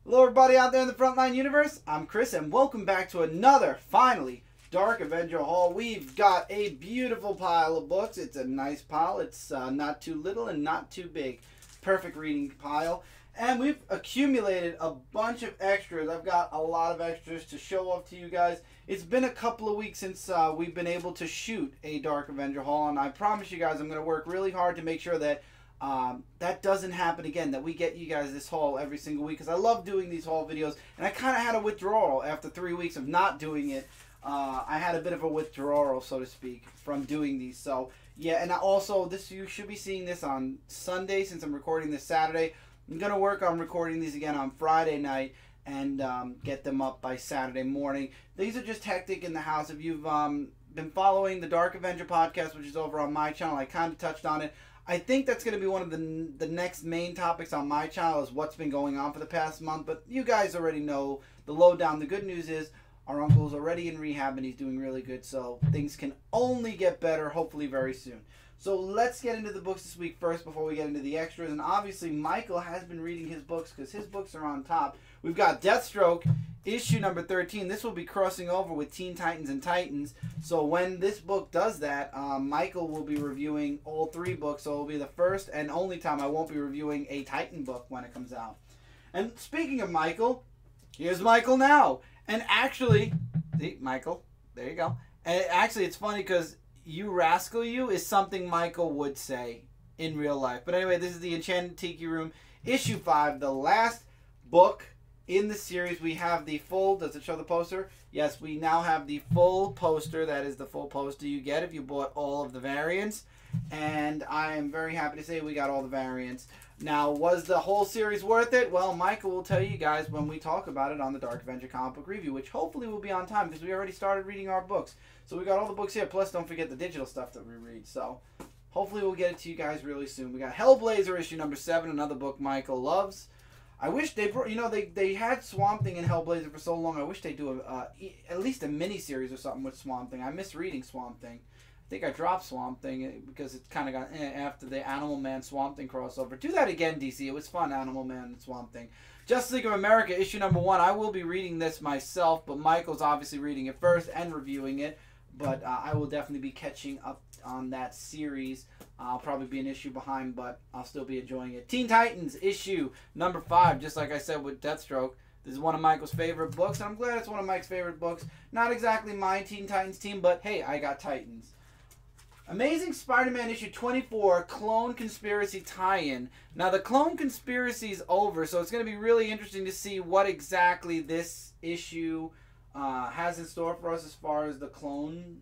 Hello everybody out there in the Frontline universe, I'm Chris and welcome back to another, finally, Dark Avenger haul. We've got a beautiful pile of books. It's a nice pile. It's not too little and not too big. Perfect reading pile. And we've accumulated a bunch of extras. I've got a lot of extras to show off to you guys. It's been a couple of weeks since we've been able to shoot a Dark Avenger haul, and I promise you guys I'm going to work really hard to make sure that that doesn't happen again, that we get you guys this haul every single week, because I love doing these haul videos, and I kind of had a withdrawal after 3 weeks of not doing it. I had a bit of a withdrawal, so to speak, from doing these. So yeah, and also you should be seeing this on Sunday since I'm recording this Saturday. I'm gonna work on recording these again on Friday night and get them up by Saturday morning. These are just hectic in the house. If you've been following the Dark Avenger podcast, which is over on my channel, I kind of touched on it. I think that's going to be one of the next main topics on my channel, is what's been going on for the past month. But you guys already know the lowdown. The good news is our uncle's already in rehab and he's doing really good. So things can only get better, hopefully very soon. So let's get into the books this week first before we get into the extras. And obviously Michael has been reading his books because his books are on top. We've got Deathstroke, issue number 13. This will be crossing over with Teen Titans and Titans. So when this book does that, Michael will be reviewing all 3 books. So it will be the first and only time I won't be reviewing a Titan book when it comes out. And speaking of Michael, here's Michael now. And actually, see, Michael, there you go. And actually, it's funny because "you rascal you" is something Michael would say in real life. But anyway, this is the Enchanted Tiki Room, issue 5, the last book in the series. We have the full, does it show the poster? Yes, we now have the full poster. That is the full poster you get if you bought all of the variants. And I am very happy to say we got all the variants. Now, was the whole series worth it? Well, Michael will tell you guys when we talk about it on the Dark Avenger comic book review, which hopefully will be on time because we already started reading our books. So we got all the books here, plus don't forget the digital stuff that we read. So hopefully we'll get it to you guys really soon. We got Hellblazer issue number 7, another book Michael loves. I wish they brought, you know, they had Swamp Thing and Hellblazer for so long. I wish they do at least a mini-series or something with Swamp Thing. I miss reading Swamp Thing. I think I dropped Swamp Thing because it kind of got after the Animal Man Swamp Thing crossover. Do that again, DC. It was fun, Animal Man and Swamp Thing. Justice League of America, issue number 1. I will be reading this myself, but Michael's obviously reading it first and reviewing it. But I will definitely be catching up on that series. I'll probably be an issue behind, but I'll still be enjoying it. Teen Titans, issue number 5. Just like I said with Deathstroke, this is one of Michael's favorite books, and I'm glad it's one of Mike's favorite books. Not exactly my Teen Titans team, but hey, I got Titans. Amazing Spider-Man issue 24, Clone Conspiracy tie-in. Now, the Clone Conspiracy is over, so it's going to be really interesting to see what exactly this issue has in store for us as far as the Clone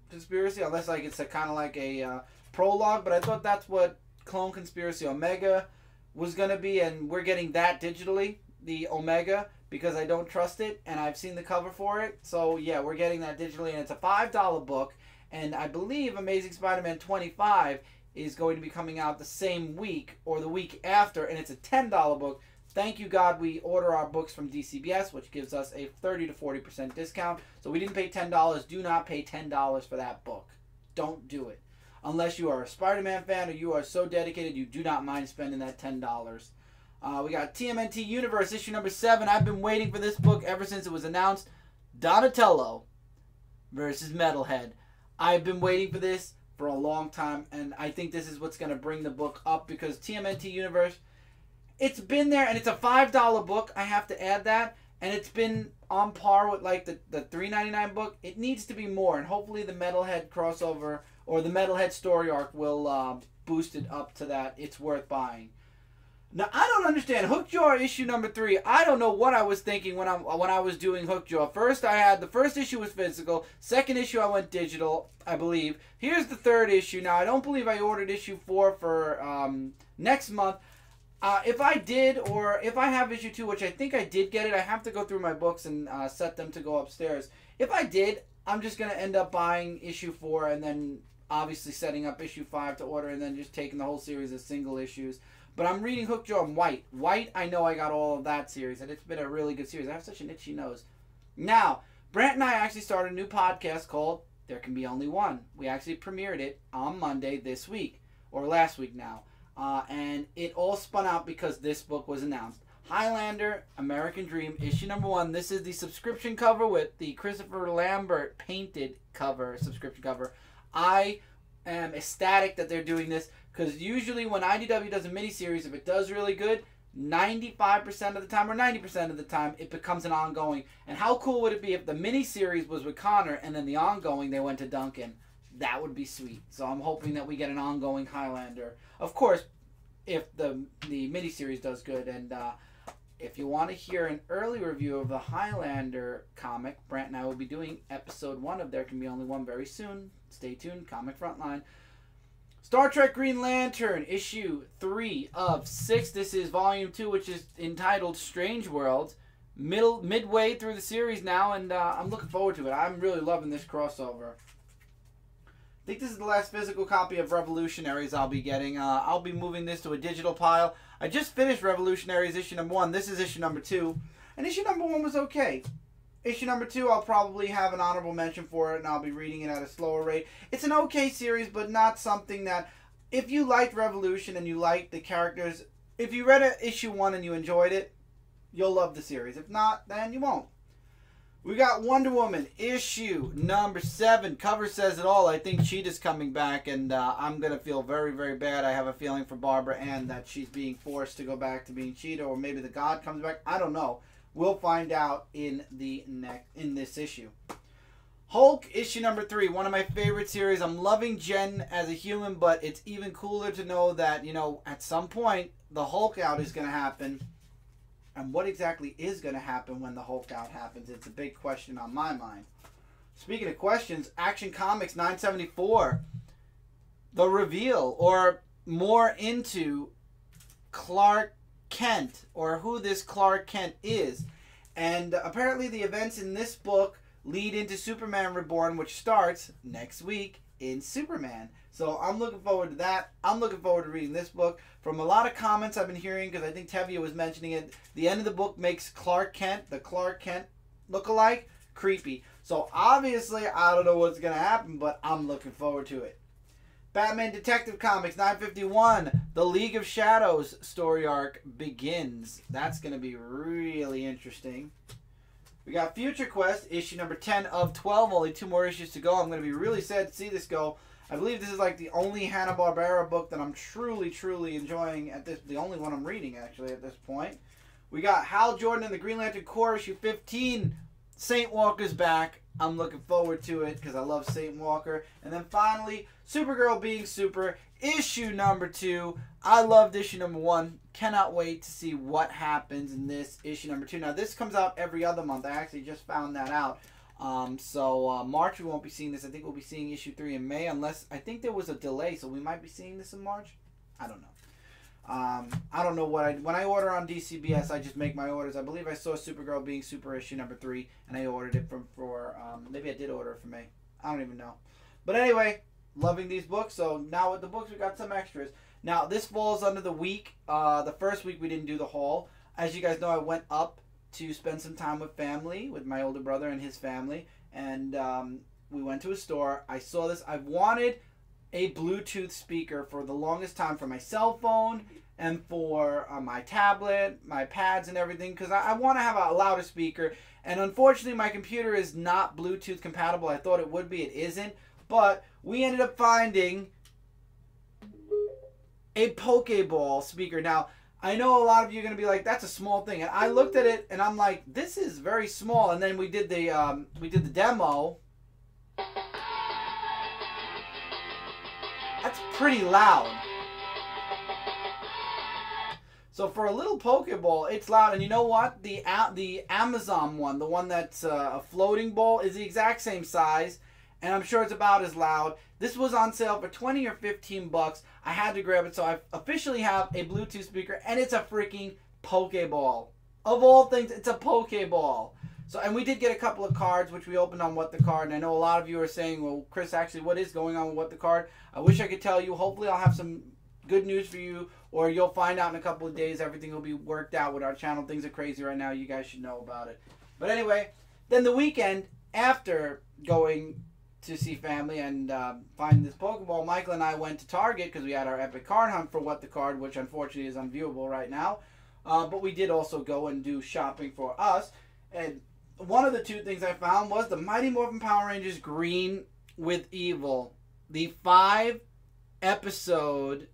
Conspiracy, unless like it's kind of like a prologue. But I thought that's what Clone Conspiracy Omega was going to be, and we're getting that digitally, the Omega, because I don't trust it, and I've seen the cover for it. So yeah, we're getting that digitally, and it's a $5 book. And I believe Amazing Spider-Man 25 is going to be coming out the same week or the week after, and it's a $10 book. Thank you, God, we order our books from DCBS, which gives us a 30 to 40% discount. So we didn't pay $10. Do not pay $10 for that book. Don't do it. Unless you are a Spider-Man fan or you are so dedicated you do not mind spending that $10. We got TMNT Universe, issue number 7. I've been waiting for this book ever since it was announced. Donatello versus Metalhead. I've been waiting for this for a long time, and I think this is what's going to bring the book up, because TMNT Universe, it's been there, and it's a $5 book. I have to add that, and it's been on par with like the $3.99 book. It needs to be more, and hopefully the Metalhead crossover or the Metalhead story arc will boost it up to that. It's worth buying. Now, I don't understand Hookjaw issue number 3. I don't know what I was thinking when I was doing Hookjaw. First, I had the first issue was physical. Second issue, I went digital, I believe. Here's the 3rd issue. Now, I don't believe I ordered issue 4 for next month. If I did, or if I have issue 2, which I think I did get it, I have to go through my books and set them to go upstairs. If I did, I'm just going to end up buying issue 4 and then obviously setting up issue 5 to order and then just taking the whole series as single issues. But I'm reading Hookjaw in White. White, I know I got all of that series, and it's been a really good series. I have such an itchy nose. Now, Brant and I actually started a new podcast called There Can Be Only One. We actually premiered it on Monday this week, or last week now. And it all spun out because this book was announced. Highlander, American Dream, issue number 1. This is the subscription cover with the Christopher Lambert painted cover, subscription cover. I am ecstatic that they're doing this, because usually when IDW does a miniseries, if it does really good, 95% of the time or 90% of the time, it becomes an ongoing. And how cool would it be if the miniseries was with Connor and then the ongoing they went to Duncan? That would be sweet. So I'm hoping that we get an ongoing Highlander. Of course, if the miniseries does good. And if you want to hear an early review of the Highlander comic, Brant and I will be doing episode 1 of There Can Be Only One very soon. Stay tuned. Comic Frontline. Star Trek Green Lantern, issue 3 of 6. This is volume 2, which is entitled Strange Worlds. Midway through the series now, and I'm looking forward to it. I'm really loving this crossover. I think this is the last physical copy of Revolutionaries I'll be getting. I'll be moving this to a digital pile. I just finished Revolutionaries issue number 1. This is issue number 2. And issue number 1 was okay. Issue number 2, I'll probably have an honorable mention for it, and I'll be reading it at a slower rate. It's an okay series, but not something that, if you liked Revolution and you liked the characters, if you read issue 1 and you enjoyed it, you'll love the series. If not, then you won't. We got Wonder Woman, issue number 7. Cover says it all. I think Cheetah's coming back, and I'm going to feel very, very bad. I have a feeling for Barbara Ann that she's being forced to go back to being Cheetah, or maybe the God comes back. I don't know. We'll find out in this issue. Hulk, issue number 3. One of my favorite series. I'm loving Jen as a human, but it's even cooler to know that, you know, at some point, the Hulk out is going to happen. And what exactly is going to happen when the Hulk out happens? It's a big question on my mind. Speaking of questions, Action Comics 974. The reveal, or more into Clark Kent, or who this Clark Kent is. And apparently the events in this book lead into Superman Reborn, which starts next week in Superman. So I'm looking forward to that. I'm looking forward to reading this book. From a lot of comments I've been hearing, because I think Tevye was mentioning it, the end of the book makes Clark Kent, the Clark Kent lookalike, creepy. So obviously I don't know what's going to happen, but I'm looking forward to it. Batman Detective Comics 951, The League of Shadows story arc begins. That's going to be really interesting. We got Future Quest, issue number 10 of 12. Only 2 more issues to go. I'm going to be really sad to see this go. I believe this is like the only Hanna-Barbera book that I'm truly, truly enjoying at this. The only one I'm reading, actually, at this point. We got Hal Jordan and the Green Lantern Corps, issue 15. Saint Walker's back. I'm looking forward to it because I love Saint Walker. And then finally, Supergirl Being Super, issue number 2. I loved issue number 1. Cannot wait to see what happens in this issue number 2. Now, this comes out every other month. I actually just found that out. March we won't be seeing this. I think we'll be seeing issue 3 in May, unless I think there was a delay, so we might be seeing this in March. I don't know. I don't know what when I order on DCBS, I just make my orders. I believe I saw Supergirl Being Super issue number 3, and I ordered it maybe I did order it for May. I don't even know. But anyway, loving these books. So now with the books, we got some extras. Now this falls under the week. The first week we didn't do the haul. As you guys know, I went up to spend some time with family, with my older brother and his family, and we went to a store. I saw this. I've wanted a Bluetooth speaker for the longest time for my cell phone and for my tablet, my pads and everything, because I want to have a louder speaker. And unfortunately, my computer is not Bluetooth compatible. I thought it would be. It isn't. But we ended up finding a Pokeball speaker. Now, I know a lot of you are going to be like, that's a small thing. And I looked at it and I'm like, this is very small. And then we did the demo. That's pretty loud. So for a little Pokeball, it's loud. And you know what? The Amazon one, the one that's a floating ball, is the exact same size. And I'm sure it's about as loud. This was on sale for 20 or 15 bucks. I had to grab it. So I officially have a Bluetooth speaker. And it's a freaking Pokeball. Of all things, it's a Pokeball. So, and we did get a couple of cards, which we opened on What the Card. And I know a lot of you are saying, well, Chris, actually, what is going on with What the Card? I wish I could tell you. Hopefully, I'll have some good news for you. Or you'll find out in a couple of days. Everything will be worked out with our channel. Things are crazy right now. You guys should know about it. But anyway, then the weekend, after going to see family and find this Pokeball, Michael and I went to Target because we had our epic card hunt for What the Card, which unfortunately is unviewable right now. But we did also go and do shopping for us. And one of the two things I found was the Mighty Morphin Power Rangers Green with Evil. The 5-episode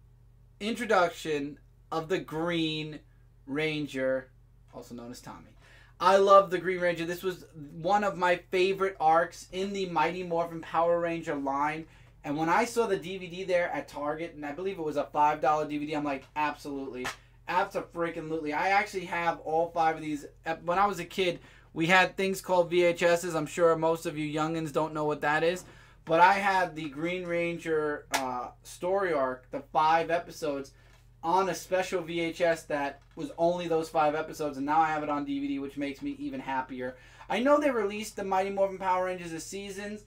introduction of the Green Ranger, also known as Tommy. I love the Green Ranger. This was one of my favorite arcs in the Mighty Morphin Power Ranger line. And when I saw the DVD there at Target, and I believe it was a $5 DVD, I'm like, absolutely. Abso-freaking-lutely. I actually have all 5 of these. When I was a kid, we had things called VHSs. I'm sure most of you youngins don't know what that is. But I had the Green Ranger story arc, the 5 episodes, on a special VHS that was only those 5 episodes, and now I have it on DVD, which makes me even happier. I know they released the Mighty Morphin Power Rangers as seasons.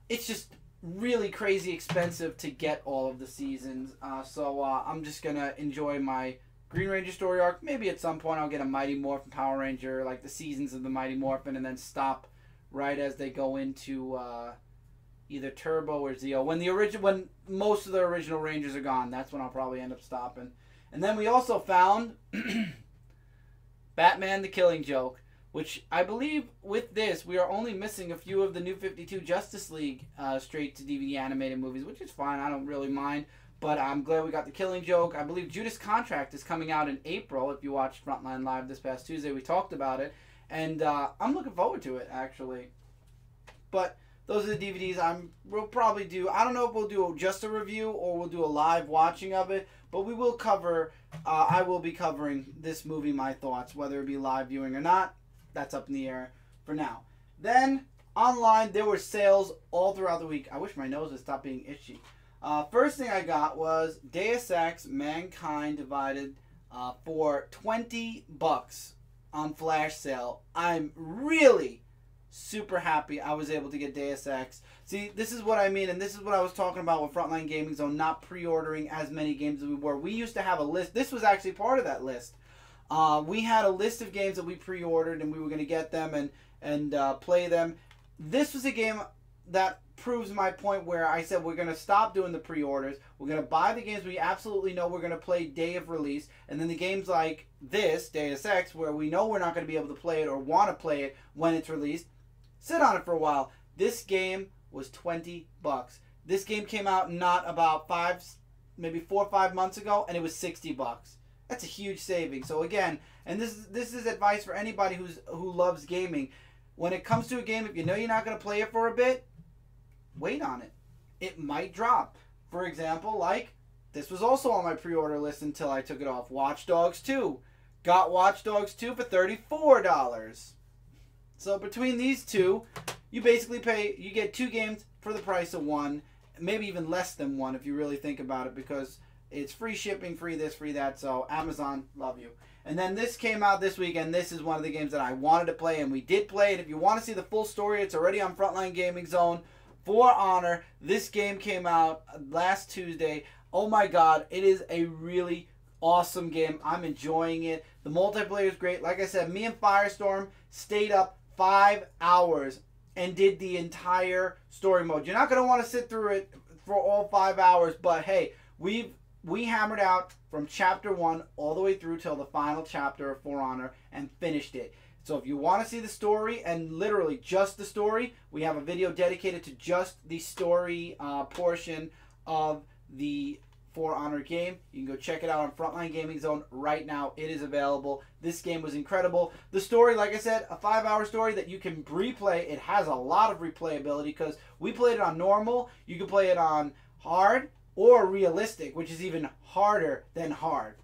It's just really crazy expensive to get all of the seasons, so I'm just going to enjoy my Green Ranger story arc. Maybe at some point I'll get a Mighty Morphin Power Ranger, like the seasons of the Mighty Morphin, and then stop right as they go into either Turbo or Zeo. When most of the original Rangers are gone, that's when I'll probably end up stopping. And then we also found Batman the Killing Joke, which I believe with this, we are only missing a few of the New 52 Justice League straight to DVD animated movies, which is fine. I don't really mind. But I'm glad we got the Killing Joke. I believe Judas Contract is coming out in April. If you watched Frontline Live this past Tuesday, we talked about it. And I'm looking forward to it, actually. But those are the DVDs we'll probably do. I don't know if we'll do just a review or we'll do a live watching of it. But we will cover, I will be covering this movie, my thoughts, whether it be live viewing or not. That's up in the air for now. Then, online, there were sales all throughout the week. I wish my nose would stop being itchy. First thing I got was Deus Ex Mankind Divided for $20 on flash sale. I'm really super happy I was able to get Deus Ex. See, this is what I mean, and this is what I was talking about with Frontline Gaming Zone not pre-ordering as many games as we were. We used to have a list. This was actually part of that list. We had a list of games that we pre-ordered, and we were going to get them and play them. This was a game that proves my point where I said we're going to stop doing the pre-orders. We're going to buy the games we absolutely know we're going to play day of release. And then the games like this, Deus Ex, where we know we're not going to be able to play it or want to play it when it's released, sit on it for a while. This game was $20. This game came out not about maybe 4 or 5 months ago, and it was $60. That's a huge saving. So again, and this is advice for anybody who loves gaming. When it comes to a game, if you know you're not going to play it for a bit, wait on it. It might drop. For example, like this was also on my pre-order list until I took it off. Watch Dogs 2. Got Watch Dogs 2 for $34. So between these two, you basically you get 2 games for the price of 1, maybe even less than 1 if you really think about it, because it's free shipping, free this, free that. So Amazon, love you. And then this came out this week, and this is one of the games that I wanted to play, and we did play it. If you want to see the full story, it's already on Frontline Gaming Zone. For Honor, this game came out last Tuesday. Oh my god, it is a really awesome game. I'm enjoying it. The multiplayer is great. Like I said, me and Firestorm stayed up 5 hours and did the entire story mode. You're not going to want to sit through it for all 5 hours, but hey, we hammered out from chapter 1 all the way through till the final chapter of For Honor and finished it. So if you want to see the story, and literally just the story, we have a video dedicated to just the story portion of the For Honor game. You can go check it out on Frontline Gaming Zone right now. It is available. This game was incredible. The story, like I said, a 5-hour story that you can replay. It has a lot of replayability because we played it on normal. You can play it on hard or realistic, which is even harder than hard.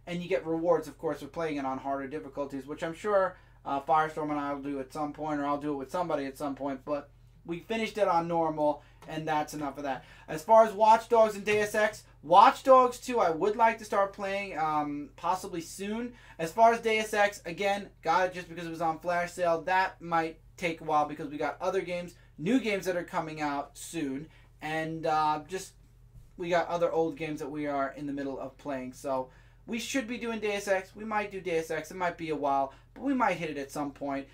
And you get rewards, of course, for playing it on harder difficulties, which I'm sure Firestorm and I will do at some point, or I'll do it with somebody at some point. But we finished it on normal, and that's enough of that. As far as Watch Dogs and Deus Ex, Watch Dogs 2 I would like to start playing possibly soon. As far as Deus Ex, again, got it just because it was on flash sale. That might take a while because we got other games, new games that are coming out soon. And we got other old games that we are in the middle of playing. So we should be doing Deus Ex. We might do Deus Ex. It might be a while, but we might hit it at some point.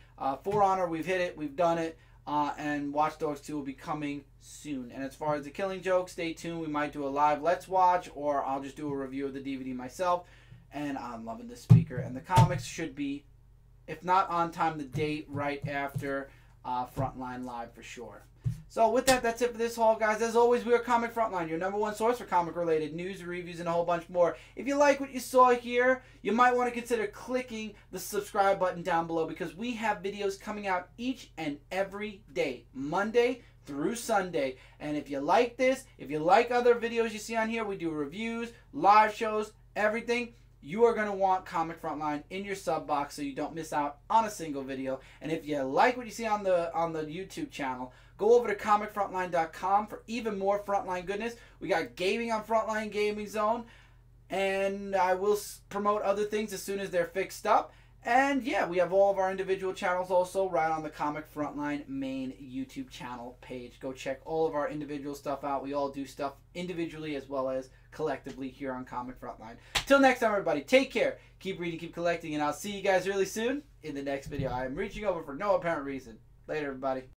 For Honor, we've hit it. We've done it. And Watch Dogs 2 will be coming soon. And as far as the Killing Joke, stay tuned. We might do a live Let's Watch, or I'll just do a review of the DVD myself. and I'm loving this speaker. And the comics should be, if not on time, the date right after Frontline Live for sure. So with that, that's it for this haul, guys. As always, we are Comic Frontline, your #1 source for comic-related news, reviews, and a whole bunch more. If you like what you saw here, you might want to consider clicking the subscribe button down below, because we have videos coming out each and every day, Monday through Sunday. And if you like this, if you like other videos you see on here, we do reviews, live shows, everything. You are going to want Comic Frontline in your sub box so you don't miss out on a single video. And if you like what you see on the YouTube channel, go over to comicfrontline.com for even more Frontline goodness. We got gaming on Frontline Gaming Zone, and I will promote other things as soon as they're fixed up. And yeah, we have all of our individual channels also right on the Comic Frontline main YouTube channel page. Go check all of our individual stuff out. We all do stuff individually as well as collectively here on Comic Frontline. Till next time, everybody, take care, keep reading, keep collecting, and I'll see you guys really soon in the next video. I am reaching over for no apparent reason. Later, everybody.